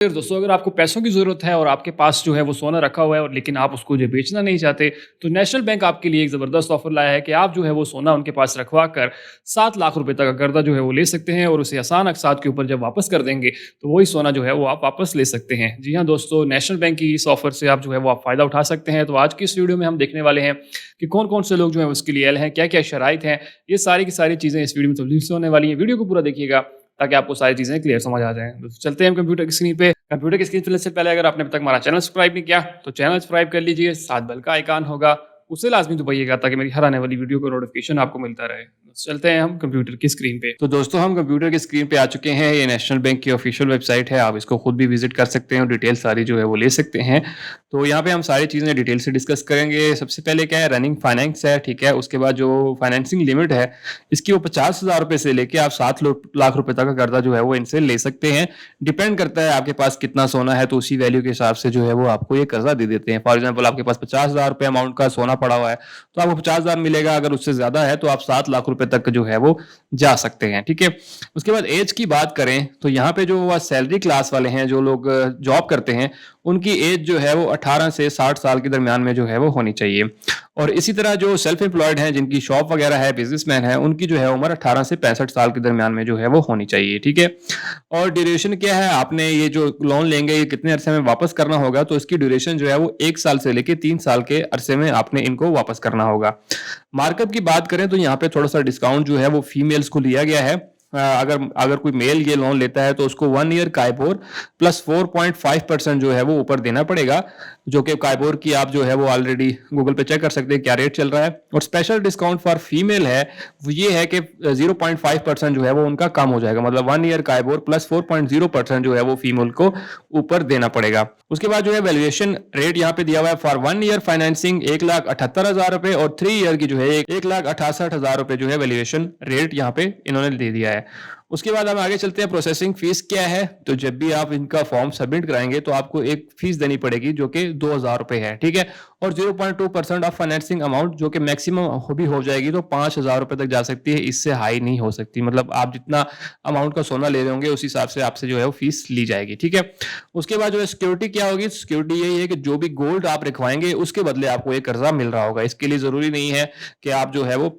फिर दोस्तों, अगर आपको पैसों की ज़रूरत है और आपके पास जो है वो सोना रखा हुआ है और लेकिन आप उसको जो बेचना नहीं चाहते, तो नेशनल बैंक आपके लिए एक ज़बरदस्त ऑफ़र लाया है कि आप जो है वो सोना उनके पास रखवा कर 7 लाख रुपए तक का कर्ज़ा जो है वो ले सकते हैं और उसे आसान अक़सात के ऊपर जब वापस कर देंगे, तो वही सोना जो है वो आप वापस ले सकते हैं। जी हाँ दोस्तों, नेशनल बैंक की इस ऑफ़र से आप जो है वो आप फ़ायदा उठा सकते हैं। तो आज की इस वीडियो में हम देखने वाले हैं कि कौन-कौन से लोग जो हैं उसके लिए एलिजिबल हैं, क्या-क्या शराइत हैं। ये सारी की सारी चीज़ें इस वीडियो में तफ़सील से होने वाली हैं। वीडियो को पूरा देखिएगा ताकि आपको सारी चीज़ें क्लियर समझ आ जाएँ। तो चलते हैं हम कंप्यूटर की स्क्रीन पे। कंप्यूटर की स्क्रीन चलने से पहले अगर आपने अब तक हमारा चैनल सब्सक्राइब नहीं किया, तो चैनल सब्सक्राइब कर लीजिए। साथ बेल का आइकन होगा, उसे लाज़मी दबाइएगा ताकि मेरी हर आने वाली वीडियो का नोटिफ़िकेशन आपको मिलता रहे। चलते हैं हम कंप्यूटर की स्क्रीन पे। तो दोस्तों, हम कंप्यूटर की स्क्रीन पे आ चुके हैं। ये नेशनल बैंक की ऑफिशियल वेबसाइट है। आप इसको खुद भी विजिट कर सकते हैं और डिटेल सारी जो है वो ले सकते हैं। तो यहाँ पे हम सारी चीज़ें डिटेल से डिस्कस करेंगे। सबसे पहले क्या है, रनिंग फाइनेंस है, ठीक है। उसके बाद जो फाइनेंसिंग लिमिट है, इसकी वो 50,000 रुपये से लेके आप 7 लाख रुपए तक का कर्जा जो है वो इनसे ले सकते हैं। डिपेंड करता है आपके पास कितना सोना है, तो उसी वैल्यू के हिसाब से जो है वो आपको ये कर्जा दे देते हैं। फॉर एग्जाम्पल, आपके पास 50,000 रुपये अमाउंट का सोना पड़ा हुआ है, तो आपको 50,000 मिलेगा। अगर उससे ज्यादा है तो आप 7 लाख रुपए तक जो है वो जा सकते हैं, ठीक है। उसके बाद एज की बात करें तो यहाँ पे जो सैलरी क्लास वाले हैं, जो लोग जॉब करते हैं, उनकी एज जो है वो 18 से 60 साल के दरमियान में जो है वो होनी चाहिए। और इसी तरह जो सेल्फ एम्प्लॉयड हैं, जिनकी शॉप वगैरह है, बिजनेसमैन है, उनकी जो है उम्र 18 से 65 साल के दरमियान में जो है वो होनी चाहिए, ठीक है। और ड्यूरेशन क्या है, आपने ये जो लोन लेंगे ये कितने अरसे में वापस करना होगा, तो इसकी ड्यूरेशन जो है वो 1 साल से लेके 3 साल के अरसे में आपने इनको वापस करना होगा। मार्कअप की बात करें तो यहाँ पे थोड़ा सा डिस्काउंट जो है वो फीमेल्स को लिया गया है। अगर अगर कोई मेल ये लोन लेता है तो उसको 1 ईयर काइबोर प्लस 4.5% जो है वो ऊपर देना पड़ेगा, जो कि काइबोर की आप जो है वो ऑलरेडी गूगल पे चेक कर सकते हैं क्या रेट चल रहा है। और स्पेशल डिस्काउंट फॉर फीमेल है, वो ये है कि 0.5% जो है वो उनका कम हो जाएगा, मतलब 1 ईयर काइबोर प्लस 4.0% जो है वो फीमेल को ऊपर देना पड़ेगा। उसके बाद जो है वैल्यूएशन रेट यहाँ पे दिया हुआ है फॉर 1 ईयर फाइनेंसिंग 1,78,000 रुपए और 3 ईयर की जो है 1,68,000 रुपए जो है वैल्यूएशन रेट यहाँ पे इन्होंने दे दिया है। उसके बाद हम आगे चलते हैं। प्रोसेसिंग फीस क्या है, तो जब भी आप इनका फॉर्म सबमिट कराएंगे तो आपको एक फीस देनी पड़ेगी जो कि 2,000 रुपए है, ठीक है। और 0.2% ऑफ फाइनेंसिंग अमाउंट, जो कि मैक्सिमम भी हो जाएगी तो 5,000 रुपए तक जा सकती है, इससे हाई नहीं हो सकती। मतलब आप जितना अमाउंट का सोना ले रहे होंगे उस हिसाब से आपसे जो है वो फीस ली जाएगी, ठीक है। उसके बाद जो है सिक्योरिटी क्या होगी, सिक्योरिटी यही है कि जो भी गोल्ड आप रखवाएंगे उसके बदले आपको एक कर्जा मिल रहा होगा। इसके लिए जरूरी नहीं है कि आप जो है वो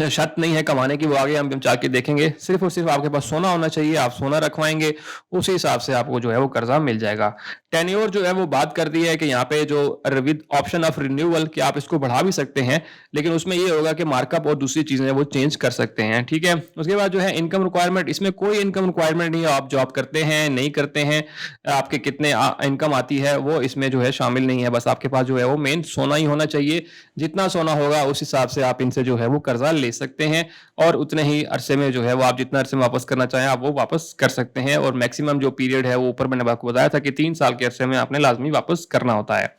शर्त नहीं है कमाने की, वो आगे हम जाके देखेंगे। सिर्फ और सिर्फ आपके पास सोना होना चाहिए, आप सोना रखवाएंगे उसी हिसाब से आपको जो है वो कर्जा मिल जाएगा। टेन्योर जो है वो बात कर दी है कि यहाँ पे जो विद ऑप्शन ऑफ रिन्यूअल कि आप इसको बढ़ा भी सकते हैं, लेकिन उसमें ये होगा कि मार्कअप और दूसरी चीजें वो चेंज कर सकते हैं, ठीक है। उसके बाद जो है इनकम रिक्वायरमेंट, इसमें कोई इनकम रिक्वायरमेंट नहीं है। आप जॉब करते हैं नहीं करते हैं, आपके कितने इनकम आती है वो इसमें जो है शामिल नहीं है। बस आपके पास जो है वो मेन सोना ही होना चाहिए। जितना सोना होगा उस हिसाब से आप इनसे जो है वो कर्जा ले सकते हैं और उतने ही अरसे में जो है वो आप जितना अरसे में वापस करना चाहें आप वो वापस कर सकते हैं। और मैक्सिमम जो पीरियड है वो ऊपर मैंने आपको बताया था कि 3 साल के अरसे में आपने लाजमी वापस करना होता है।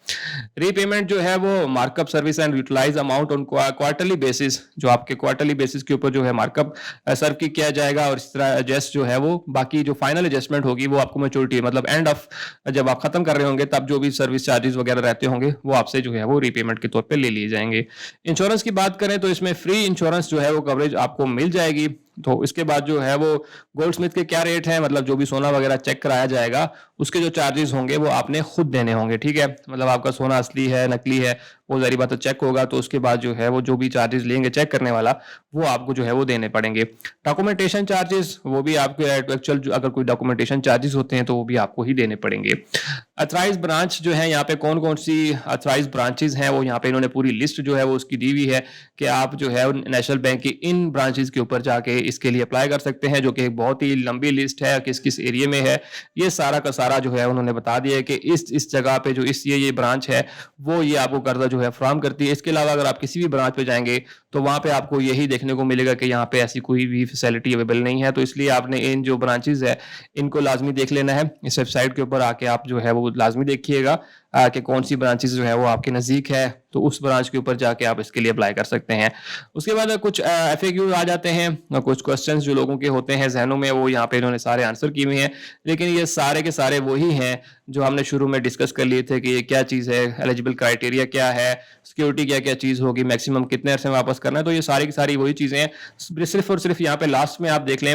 रीपेमेंट जो है वो markup service and utilise amount on quarterly basis, जो आपके क्वार्टरली बेसिस के ऊपर जो है मार्कअप सर्व किया जाएगा। और इस तरह एडजस्ट जो है वो बाकी जो फाइनल एडजस्टमेंट होगी वो आपको मैच्योरिटी मतलब एंड ऑफ जब आप खत्म कर रहे होंगे तब जो भी सर्विस चार्जेस वगैरह रहते होंगे वो आपसे जो है वो रीपेमेंट के तौर पे ले लिए जाएंगे। इंश्योरेंस की बात करें तो इसमें फ्री इंश्योरेंस जो है वो कवरेज आपको मिल जाएगी। तो इसके बाद जो है वो गोल्ड स्मिथ के क्या रेट है, मतलब जो भी सोना वगैरह चेक कराया जाएगा उसके जो चार्जेस होंगे वो आपने खुद देने होंगे, ठीक है। मतलब आपका सोना असली है नकली है वो जारी बात है चेक होगा, तो उसके बाद जो है वो जो भी चार्जेस लेंगे चेक करने वाला वो आपको जो है वो देने पड़ेंगे। डॉक्यूमेंटेशन चार्जेस वो भी आपके एक्चुअल अगर कोई डॉक्यूमेंटेशन चार्जेस होते हैं तो वो भी आपको ही देने पड़ेंगे। अथराइज ब्रांच जो है यहाँ पे कौन कौन सी अथराइज ब्रांचेज हैं वो यहाँ पे इन्होंने पूरी लिस्ट जो है वो उसकी दी हुई है कि आप जो है नेशनल बैंक की इन ब्रांचेज के ऊपर जाके इसके लिए अप्लाई कर सकते हैं, जो कि एक बहुत ही लंबी लिस्ट है किस किस एरिया में है। ये सारा का सारा जो है उन्होंने बता दिया है कि इस जगह पे जो ये ब्रांच है वो ये आपको कर्जा जो है फराहम करती है। इसके अलावा अगर आप किसी भी ब्रांच पे जाएंगे तो वहां पे आपको यही देखने को मिलेगा कि यहाँ पे ऐसी कोई भी फैसिलिटी अवेलेबल नहीं है। तो इसलिए आपने इन जो ब्रांचेज है इनको लाजमी देख लेना है। इस वेबसाइट के ऊपर आके आप जो है वो लाजमी देखिएगा कि कौन सी ब्रांचेस जो है वो आपके नज़दीक है, तो उस ब्रांच के ऊपर जाके आप इसके लिए अप्लाई कर सकते हैं। उसके बाद कुछ FAQ आ जाते हैं और कुछ क्वेश्चंस जो लोगों के होते हैं जहनों में वो यहाँ पे इन्होंने सारे आंसर किए हुए हैं, लेकिन ये सारे के सारे वही हैं जो हमने शुरू में डिस्कस कर लिए थे कि ये क्या चीज़ है, एलिजिबल क्राइटेरिया क्या है, सिक्योरिटी क्या क्या चीज़ होगी, मैक्सिमम कितने अरसे में वापस करना है। तो ये सारी की सारी वही चीज़ें हैं। सिर्फ और सिर्फ यहाँ पे लास्ट में आप देख लें